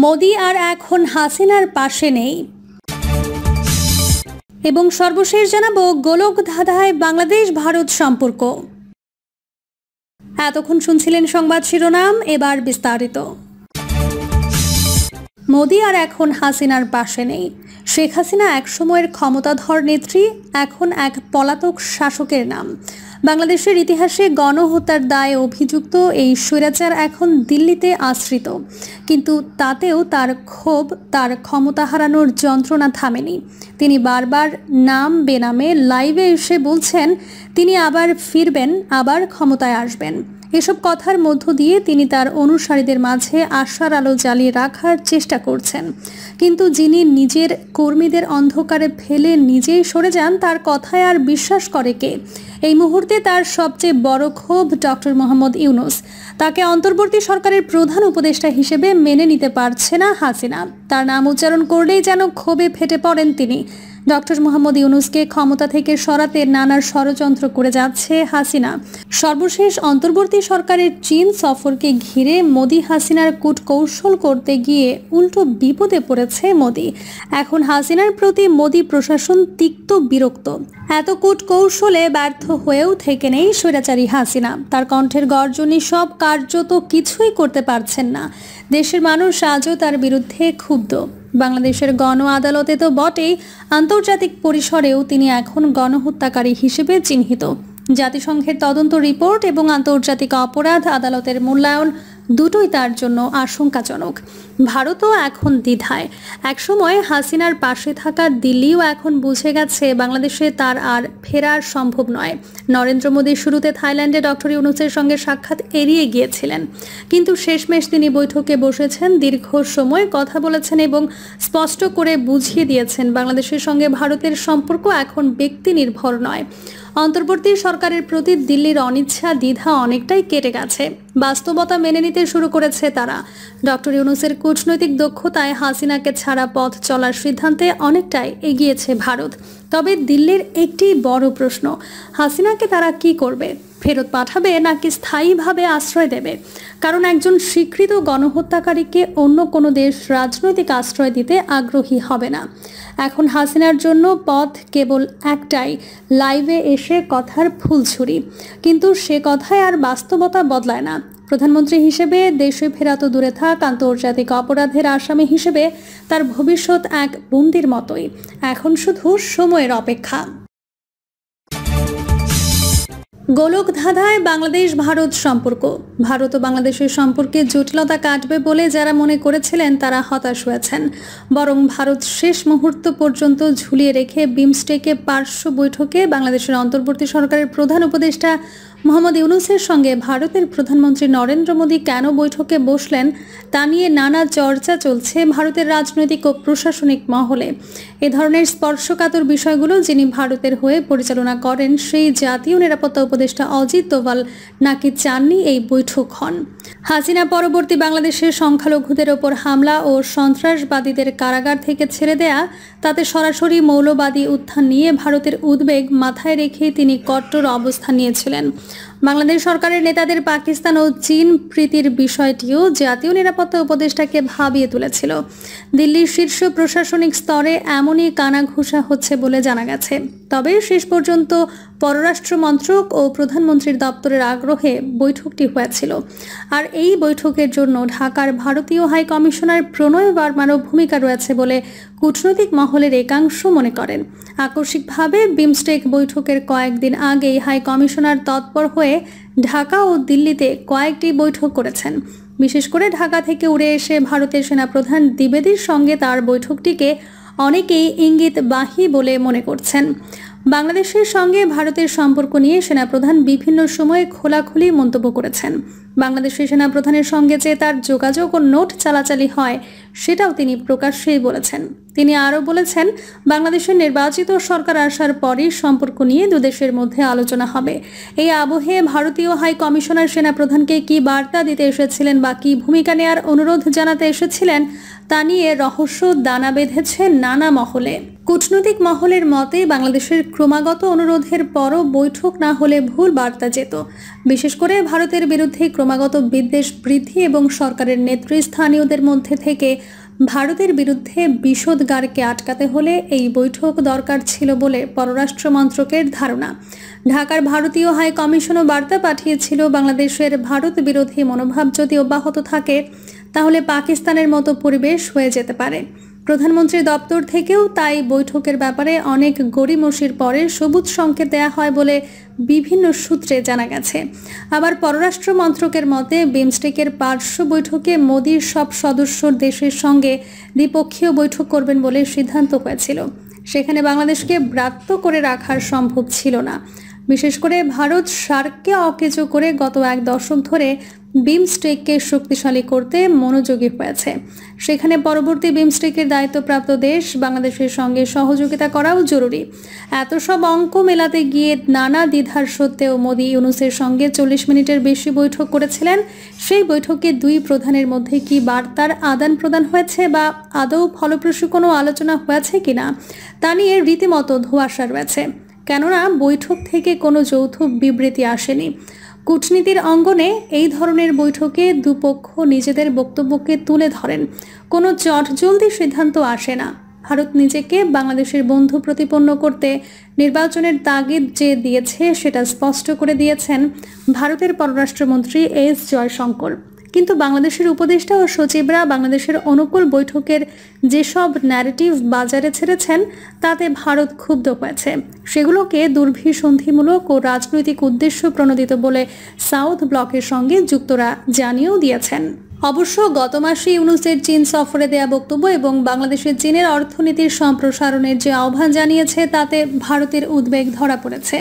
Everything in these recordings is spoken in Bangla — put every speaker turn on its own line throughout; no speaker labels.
মোদি আর এখন হাসিনার পাশে নেই। এবং সর্বশেষ জানাবো গোলক ধাঁধায় বাংলাদেশ ভারত সম্পর্ক। এতক্ষণ শুনছিলেন সংবাদ শিরোনাম, এবার বিস্তারিত। মোদি আর এখন হাসিনার পাশে নেই। শেখ হাসিনা একসময়ের ক্ষমতাধর নেত্রী, এখন এক পলাতক শাসকের নাম। বাংলাদেশের ইতিহাসে গণহত্যার দায়ে অভিযুক্ত এই স্বৈরাচার এখন দিল্লিতে আশ্রিত, কিন্তু তাতেও তার ক্ষোভ, তার ক্ষমতা হারানোর যন্ত্রণা থামেনি। তিনি বারবার নাম বেনামে লাইভে এসে বলছেন তিনি আবার ফিরবেন, আবার ক্ষমতায় আসবেন। এসব কথার মধ্য দিয়ে তিনি তার অনুসারীদের মাঝে আশার আলো জ্বালিয়ে রাখার চেষ্টা করছেন, কিন্তু যিনি নিজের কর্মীদের অন্ধকারে ফেলে নিজেই সরে যান, তার কথায় আর বিশ্বাস করে কে? এই মুহূর্তে তার সবচেয়ে বড় ক্ষোভ ডক্টর মোহাম্মদ ইউনূস। তাকে অন্তর্বর্তী সরকারের প্রধান উপদেষ্টা হিসেবে মেনে নিতে পারছে না হাসিনা। তার নাম উচ্চারণ করলেই যেন ক্ষোভে ফেটে পড়েন তিনি। ডক্টর মোহাম্মদ ইউনূসকে ক্ষমতা থেকে সরাতে নানা ষড়যন্ত্র করে যাচ্ছে হাসিনা। সর্বশেষ অন্তর্বর্তী সরকারের চীন সফরকে ঘিরে মোদি হাসিনার কূটকৌশল করতে গিয়ে উল্টো বিপদে পড়েছে মোদি। এখন হাসিনার প্রতি মোদি প্রশাসন তিক্ত বিরক্ত। এত কূটকৌশলে ব্যর্থ হয়েও থেকে নেই স্বৈরাচারী হাসিনা। তার কণ্ঠের গর্জনই সব কার্যত কিছুই করতে পারছেন না। দেশের মানুষ আজও তার বিরুদ্ধে ক্ষুব্ধ। বাংলাদেশের গণ আদালতে তো বটেই, আন্তর্জাতিক পরিসরেও তিনি এখন গণহত্যাকারী হিসেবে চিহ্নিত। জাতিসংঘের তদন্ত রিপোর্ট এবং আন্তর্জাতিক অপরাধ আদালতের মূল্যায়ন দুটোই তার জন্য আশঙ্কাজনক। ভারতও এখন দ্বিধায়। একসময় হাসিনার পাশে থাকা দিল্লিও এখন বুঝে গেছে বাংলাদেশে তার আর ফেরার সম্ভব নয়। নরেন্দ্র মোদী শুরুতে থাইল্যান্ডে ডক্টর ইউনূসের সঙ্গে সাক্ষাৎ এড়িয়ে গিয়েছিলেন, কিন্তু শেষমেশ তিনি বৈঠকে বসেছেন, দীর্ঘ সময় কথা বলেছেন এবং স্পষ্ট করে বুঝিয়ে দিয়েছেন বাংলাদেশের সঙ্গে ভারতের সম্পর্ক এখন ব্যক্তি নির্ভর নয়। অন্তর্বর্তী সরকারের প্রতি দিল্লির অনিচ্ছা, দ্বিধা অনেকটাই কেটে গেছে। বাস্তবতা মেনে নিতে শুরু করেছে তারা। ডক্টর ইউনূসের কূটনৈতিক দক্ষতায় হাসিনাকে ছাড়া পথ চলার সিদ্ধান্তে অনেকটাই এগিয়েছে ভারত। তবে দিল্লির একটি বড় প্রশ্ন, হাসিনাকে তারা কি করবে? ফেরত পাঠাবে নাকি স্থায়ীভাবে আশ্রয় দেবে? কারণ একজন স্বীকৃত গণহত্যাকারীকে অন্য কোনো দেশ রাজনৈতিক আশ্রয় দিতে আগ্রহী হবে না। এখন হাসিনার জন্য পথ কেবল একটাই, লাইভে এসে কথার ফুলছুরি। কিন্তু সে কথায় আর বাস্তবতা বদলায় না। প্রধানমন্ত্রী হিসেবে দেশে ফেরা তো দূরে থাক, আন্তর্জাতিক অপরাধের আসামি হিসেবে তার ভবিষ্যৎ এক বন্দির মতোই। এখন শুধু সময়ের অপেক্ষা। গোলক ধাঁধায় বাংলাদেশ ভারত সম্পর্ক। ভারত ও বাংলাদেশের সম্পর্কে জটিলতা কাটবে বলে যারা মনে করেছিলেন তারা হতাশ হয়েছেন। বরং ভারত শেষ মুহূর্ত পর্যন্ত ঝুলিয়ে রেখে বিমস্টেকে পার্শ্ব বৈঠকে বাংলাদেশের অন্তর্বর্তী সরকারের প্রধান উপদেষ্টা মোহাম্মদ ইউনূসের সঙ্গে ভারতের প্রধানমন্ত্রী নরেন্দ্র মোদী কেন বৈঠকে বসলেন তা নিয়ে নানা চর্চা চলছে ভারতের রাজনৈতিক ও প্রশাসনিক মহলে। এ ধরনের স্পর্শকাতর বিষয়গুলো যিনি ভারতের হয়ে পরিচালনা করেন সেই জাতীয় নিরাপত্তা উপদেষ্টা অজিত দোভাল নাকি চাননি এই বৈঠক হন। হাসিনা পরবর্তী বাংলাদেশের সংখ্যালঘুদের ওপর হামলা ও সন্ত্রাসবাদীদের কারাগার থেকে ছেড়ে দেয়া, তাতে সরাসরি মৌলবাদী উত্থান নিয়ে ভারতের উদ্বেগ মাথায় রেখে তিনি কট্টর অবস্থান নিয়েছিলেন। বাংলাদেশ সরকারের নেতাদের পাকিস্তান ও চীন প্রীতির বিষয়টিও জাতীয় নিরাপত্তা উপদেষ্টাকে ভাবিয়ে তুলেছিল। দিল্লির শীর্ষ প্রশাসনিক স্তরে এমনই কানাঘুষা হচ্ছে বলে জানা গেছে। তবে শেষ পর্যন্ত পররাষ্ট্র মন্ত্রক ও প্রধানমন্ত্রীর দপ্তরের আগ্রহে বৈঠকটি হয়েছিল। আর এই বৈঠকের জন্য ঢাকার ভারতীয় হাই কমিশনার প্রণয় বর্মারও ভূমিকা রয়েছে বলে কূটনৈতিক মহলের একাংশ মনে করেন। আকস্মিকভাবে বিমস্টেক বৈঠকের কয়েকদিন আগেই হাই কমিশনার তৎপর হয়ে ঢাকা ও দিল্লিতে কয়েকটি বৈঠক করেছেন। বিশেষ করে ঢাকা থেকে উড়ে এসে ভারতের সেনাপ্রধান দ্বিবেদীর সঙ্গে তার বৈঠকটিকে অনেকেই ইঙ্গিতবাহী বলে মনে করছেন। বাংলাদেশের সঙ্গে ভারতের সম্পর্ক নিয়ে সেনাপ্রধান বিভিন্ন সময়ে খোলাখুলি মন্তব্য করেছেন। বাংলাদেশের সেনাপ্রধানের সঙ্গে যে তার যোগাযোগ ও নোট চালাচালি হয় সেটাও তিনি প্রকাশ্যেই বলেছেন। তিনি আরও বলেছেন, বাংলাদেশের নির্বাচিত সরকার আসার পরই সম্পর্ক নিয়ে দুদেশের মধ্যে আলোচনা হবে। এই আবহে ভারতীয় হাই কমিশনার সেনাপ্রধানকে কি বার্তা দিতে এসেছিলেন বা কি ভূমিকা নেয়ার অনুরোধ জানাতে এসেছিলেন তা নিয়ে রহস্য দানা বেঁধেছে নানা মহলে। কূটনৈতিক মহলের মতে বাংলাদেশের ক্রমাগত অনুরোধের পরও বৈঠক না হলে ভুল বার্তা যেত। বিশেষ করে ভারতের বিরুদ্ধে ক্রমাগত বিদ্বেষ বৃদ্ধি এবং সরকারের নেতৃস্থানীয়দের মধ্যে থেকে ভারতের বিরুদ্ধে বিষোদগারকে আটকাতে হলে এই বৈঠক দরকার ছিল বলে পররাষ্ট্র মন্ত্রকের ধারণা। ঢাকার ভারতীয় হাই কমিশনও বার্তা পাঠিয়েছিল, বাংলাদেশের ভারত বিরোধী মনোভাব যদি অব্যাহত থাকে তাহলে পাকিস্তানের মতো পরিবেশ হয়ে যেতে পারে। প্রধানমন্ত্রীর দপ্তর থেকেও তাই বৈঠকের ব্যাপারে অনেক গড়িমসির পরে সবুজ সংকেত দেয়া হয় বলে বিভিন্ন সূত্রে জানা গেছে। আবার পররাষ্ট্র মন্ত্রকের মতে বিমস্টেকের পার্শ্ব বৈঠকে মোদির সব সদস্য দেশের সঙ্গে দ্বিপক্ষীয় বৈঠক করবেন বলে সিদ্ধান্ত হয়েছিল। সেখানে বাংলাদেশকে ব্রাত্য করে রাখার সম্ভব ছিল না। বিশেষ করে ভারত সার্ককে অকেজো করে গত এক দশক ধরে বিমস্টেককে শক্তিশালী করতে মনোযোগী হয়েছে। সেখানে পরবর্তী বিমস্টেকের দায়িত্বপ্রাপ্ত দেশ বাংলাদেশের সঙ্গে সহযোগিতা করাও জরুরি। এত সব অঙ্ক মেলাতে গিয়ে নানা দ্বিধার সত্ত্বেও মোদি ইউনূসের সঙ্গে 40 মিনিটের বেশি বৈঠক করেছিলেন। সেই বৈঠকে দুই প্রধানের মধ্যে কি বার্তার আদান প্রদান হয়েছে বা আদৌ ফলপ্রসূ কোনো আলোচনা হয়েছে কিনা তা নিয়ে রীতিমতো ধোঁয়াশা রয়েছে। কেননা বৈঠক থেকে কোনো যৌথ বিবৃতি আসেনি। কূটনীতির অঙ্গনে এই ধরনের বৈঠকে দুপক্ষ নিজেদের বক্তব্যকে তুলে ধরেন, কোনো চটজলদি সিদ্ধান্ত আসে না। ভারত নিজেকে বাংলাদেশের বন্ধু প্রতিপন্ন করতে নির্বাচনের তাগিদ যে দিয়েছে সেটা স্পষ্ট করে দিয়েছেন ভারতের পররাষ্ট্রমন্ত্রী এস জয়শঙ্কর। কিন্তু বাংলাদেশের উপদেষ্টা ও সচিবরা বাংলাদেশের অনুকূল বৈঠকের যেসব ন্যারেটিভ বাজারে ছেড়েছেন তাতে ভারত ক্ষুব্ধ হয়েছে। সেগুলোকে দুর্বিসন্ধিমূলক ও রাজনৈতিক উদ্দেশ্য প্রণোদিত বলে সাউথ ব্লকের সঙ্গে যুক্তরা জানিয়েও দিয়েছেন। অবশ্য গত মাসে ইউনূসের চীন সফরে দেয়া বক্তব্য এবং বাংলাদেশের চীনের অর্থনীতির সম্প্রসারণের যে আহ্বান জানিয়েছে তাতে ভারতের উদ্বেগ ধরা পড়েছে।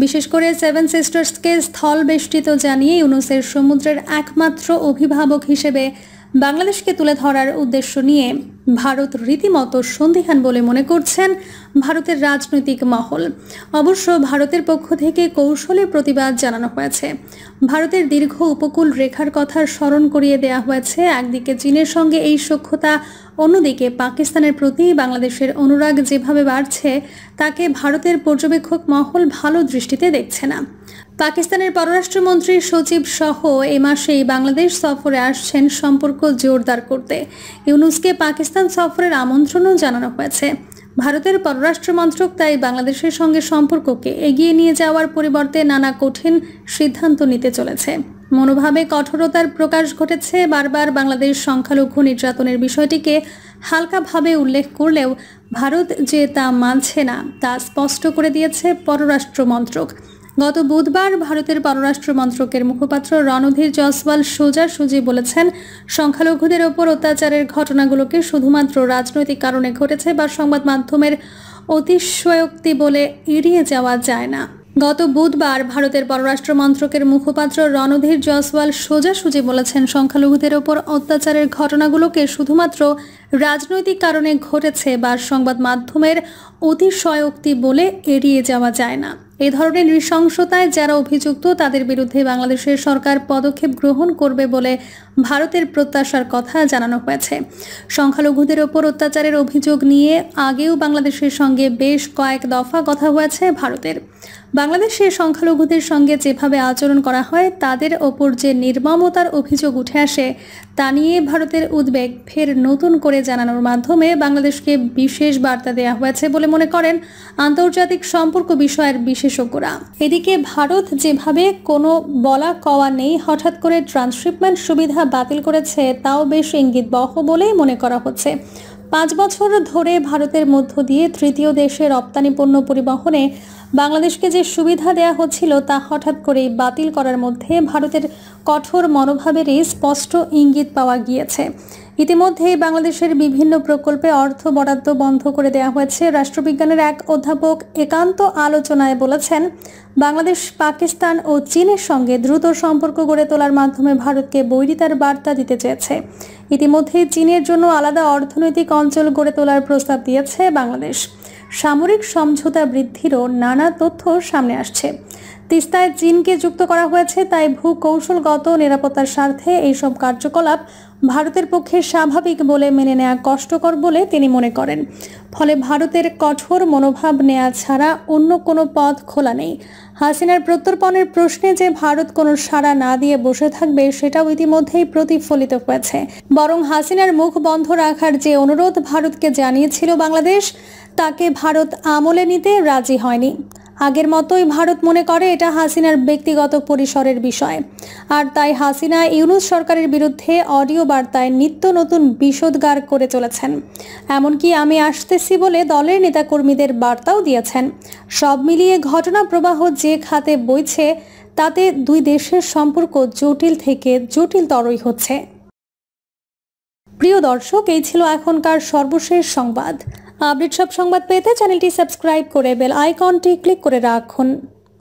বিশেষ করে সেভেন সিস্টার্সকে স্থল বেষ্টিত জানিয়ে ইউনূসের সমুদ্রের একমাত্র অভিভাবক হিসেবে বাংলাদেশকে তুলে ধরার উদ্দেশ্য নিয়ে ভারত রীতিমতো সন্দিহান বলে মনে করছেন ভারতের রাজনৈতিক মহল। অবশ্য ভারতের পক্ষ থেকে কৌশলে প্রতিবাদ জানানো হয়েছে। ভারতের দীর্ঘ উপকূল রেখার কথা স্মরণ করিয়ে দেওয়া হয়েছে। একদিকে চীনের সঙ্গে এই সখ্যতা, অন্যদিকে পাকিস্তানের প্রতি বাংলাদেশের অনুরাগ যেভাবে বাড়ছে তাকে ভারতের পর্যবেক্ষক মহল ভালো দৃষ্টিতে দেখছে না। পাকিস্তানের পররাষ্ট্রমন্ত্রীর সচিব সহ এ মাসেই বাংলাদেশ সফরে আসছেন সম্পর্ক জোরদার করতে। ইউনূসকে পাকিস্তান সফরের আমন্ত্রণও জানানো হয়েছে। ভারতের পররাষ্ট্র মন্ত্রক তাই বাংলাদেশের সঙ্গে সম্পর্ককে এগিয়ে নিয়ে যাওয়ার পরিবর্তে নানা কঠিন সিদ্ধান্ত নিতে চলেছে। মনোভাবে কঠোরতার প্রকাশ ঘটেছে। বারবার বাংলাদেশ সংখ্যালঘু নির্যাতনের বিষয়টিকে হালকাভাবে উল্লেখ করলেও ভারত যে তা মানছে না তা স্পষ্ট করে দিয়েছে পররাষ্ট্র মন্ত্রক। গত বুধবার ভারতের পররাষ্ট্র মন্ত্রকের মুখপাত্র রণধীর জয়সওয়াল সোজাসুজি বলেছেন, সংখ্যালঘুদের ওপর অত্যাচারের ঘটনাগুলোকে শুধুমাত্র রাজনৈতিক কারণে ঘটেছে বা সংবাদ মাধ্যমের অতিশয়োক্তি বলে এড়িয়ে যাওয়া যায় না। গত বুধবার ভারতের পররাষ্ট্র মন্ত্রকের মুখপাত্র রণধীর জয়সওয়াল সোজাসুজি বলেছেন, সংখ্যালঘুদের ওপর অত্যাচারের ঘটনাগুলোকে শুধুমাত্র রাজনৈতিক কারণে ঘটেছে বা সংবাদ মাধ্যমের অতিশয়োক্তি বলে এড়িয়ে যাওয়া যায় না। এ ধরনের নৃশংসতায় যারা অভিযুক্ত তাদের বিরুদ্ধে বাংলাদেশের সরকার পদক্ষেপ গ্রহণ করবে বলে ভারতের প্রত্যাশার কথা জানানো হয়েছে। সংখ্যালঘুদের ওপর অত্যাচারের অভিযোগ নিয়ে আগেও বাংলাদেশের সঙ্গে বেশ কয়েক দফা কথা হয়েছে ভারতের। বাংলাদেশের সংখ্যালঘুদের সঙ্গে যেভাবে আচরণ করা হয়, তাদের ওপর যে নির্মমতার অভিযোগ উঠে আসে তা নিয়ে ভারতের উদ্বেগ ফের নতুন করে জানানোর মাধ্যমে বাংলাদেশকে বিশেষ বার্তা দেওয়া হয়েছে বলে মনে করেন আন্তর্জাতিক সম্পর্ক বিষয়ের বিশেষজ্ঞরা। এদিকে ভারত যেভাবে কোনো বলা কওয়া নেই হঠাৎ করে ট্রান্সশিপমেন্ট সুবিধা বাতিল করেছে তাও বেশ ইঙ্গিতবহ বলেই মনে করা হচ্ছে। 5 বছর ধরে ভারতের মধ্য দিয়ে তৃতীয় দেশে রপ্তানি পণ্য পরিবহনে বাংলাদেশকে যে সুবিধা দেয়া হচ্ছিল তা হঠাৎ করেই বাতিল করার মধ্যে ভারতের কঠোর মনোভাবেরই স্পষ্ট ইঙ্গিত পাওয়া গিয়েছে। ইতিমধ্যেই বাংলাদেশের বিভিন্ন প্রকল্পে অর্থ বরাদ্দ বন্ধ করে দেওয়া হয়েছে। রাষ্ট্রবিজ্ঞানের এক অধ্যাপক একান্ত আলোচনায় বলেছেন, বাংলাদেশ পাকিস্তান ও চীনের সঙ্গে দ্রুত সম্পর্ক গড়ে তোলার মাধ্যমে ভারতকে বৈরিতার বার্তা দিতে চেয়েছে। ইতিমধ্যেই চীনের জন্য আলাদা অর্থনৈতিক অঞ্চল গড়ে তোলার প্রস্তাব দিয়েছে বাংলাদেশ। সামরিক সমঝোতা বৃদ্ধিরও নানা তথ্য সামনে আসছে। তিস্তায় চীনকে যুক্ত করা হয়েছে, তাই ভূকৌশলগত নিরাপত্তার স্বার্থে এইসব কার্যকলাপ ভারতের পক্ষে স্বাভাবিক বলে মেনে নেওয়া কষ্টকর বলে তিনি মনে করেন। ফলে ভারতের কঠোর মনোভাব নেওয়া ছাড়া অন্য কোনো পথ খোলা নেই। হাসিনার প্রত্যর্পণের প্রশ্নে যে ভারত কোনো সাড়া না দিয়ে বসে থাকবে সেটাও ইতিমধ্যেই প্রতিফলিত হয়েছে। বরং হাসিনার মুখ বন্ধ রাখার যে অনুরোধ ভারতকে জানিয়েছিল বাংলাদেশ, তাকে ভারত আমলে নিতে রাজি হয়নি। আগের মতোই ভারত মনে করে এটা হাসিনার ব্যক্তিগত পরিসরের বিষয়, আর তাই হাসিনা ইউনূস সরকারের বিরুদ্ধে অডিও বার্তায় নিত্য নতুন বিষোদ্গার করে চলেছেন। এমনকি আমি আসতেছি বলে দলের নেতাকর্মীদের বার্তাও দিয়েছেন। সব মিলিয়ে ঘটনা প্রবাহ যে খাতে বইছে তাতে দুই দেশের সম্পর্ক জটিল থেকে জটিলতরই হচ্ছে। প্রিয় দর্শক, এই ছিল এখনকার সর্বশেষ সংবাদ। আপডেট সব সংবাদ পেতে চ্যানেলটি সাবস্ক্রাইব করে বেল আইকনটি ক্লিক করে রাখুন।